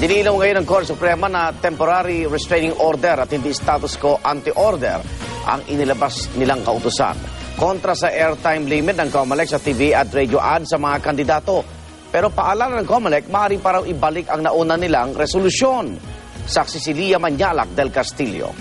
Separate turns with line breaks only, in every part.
Dinilaw ngayon ng Korte Suprema na temporary restraining order at hindi status quo ante-order ang inilabas nilang kautusan kontra sa airtime limit ng COMELEC sa TV at radio ad sa mga kandidato. Pero paalala ng COMELEC, maaari pa raw ibalik ang nauna nilang resolusyon. Saksi si Lia Manyalak del Castillo.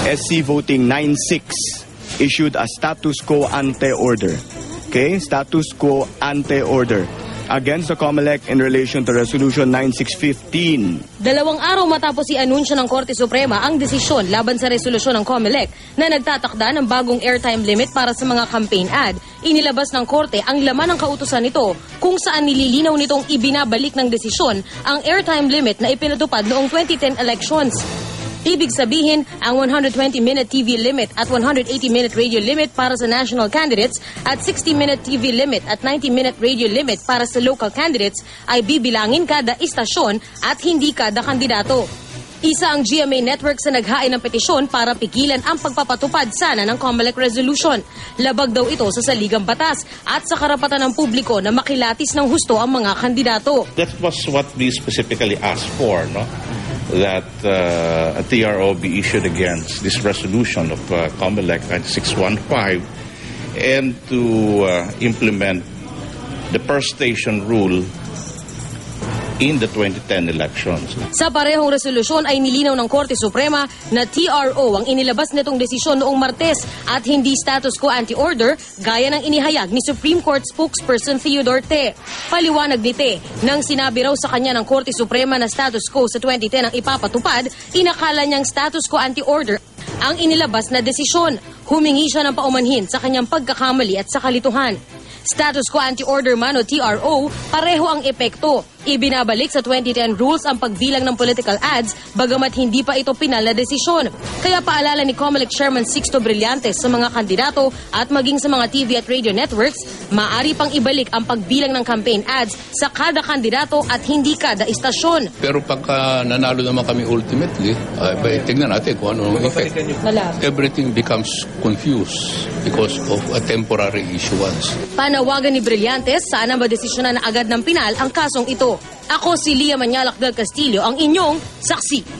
SC Voting 96 issued a status quo ante order. Okay, status quo ante order against the COMELEC in relation to Resolution 9615.
2 araw matapos i-anunsyo ng Korte Suprema ang desisyon laban sa resolusyon ng COMELEC na nagtatakda ng bagong airtime limit para sa mga campaign ad, inilabas ng Korte ang laman ng kautusan nito kung saan nililinaw nitong ibinabalik ng desisyon ang airtime limit na ipinatupad noong 2010 elections. Ibig sabihin, ang 120-minute TV limit at 180-minute radio limit para sa national candidates at 60-minute TV limit at 90-minute radio limit para sa local candidates ay bibilangin kada istasyon at hindi kada kandidato. Isa ang GMA Network sa naghain ng petisyon para pigilan ang pagpapatupad sana ng COMELEC resolution. Labag daw ito sa saligang batas at sa karapatan ng publiko na makilatis ng husto ang mga kandidato.
That was what we specifically asked for, no? That a TRO be issued against this resolution of COMELEC 615 and to implement the per station rule in the 2010 elections.
Sa parehong resolusyon ay nilinaw ng Korte Suprema na TRO ang inilabas nitong desisyon noong Martes at hindi status quo ante-order gaya ng inihayag ni Supreme Court spokesperson Theodore Te. Paliwanag ni Te, nang sinabi raw sa kanya ng Korte Suprema na status quo sa 2010 ang ipapatupad, inakala niyang status quo ante-order ang inilabas na desisyon. Humingi siya ng paumanhin sa kanyang pagkakamali at sa kalituhan. Status quo ante-order man o TRO, pareho ang epekto. Ibinabalik sa 2010 rules ang pagbilang ng political ads bagamat hindi pa ito pinal na desisyon. Kaya paalala ni COMELEC Chairman Sixto Brillantes sa mga kandidato at maging sa mga TV at radio networks, maaari pang ibalik ang pagbilang ng campaign ads sa kada kandidato at hindi kada istasyon.
Pero pagka nanalo naman kami ultimately, tignan natin kung ano ang effect. Everything becomes confused because of a temporary issuance.
Panawagan ni Brillantes, sana madesisyonan na agad ng pinal ang kasong ito. Ako si Lia Manyalak del Castillo, ang inyong saksi.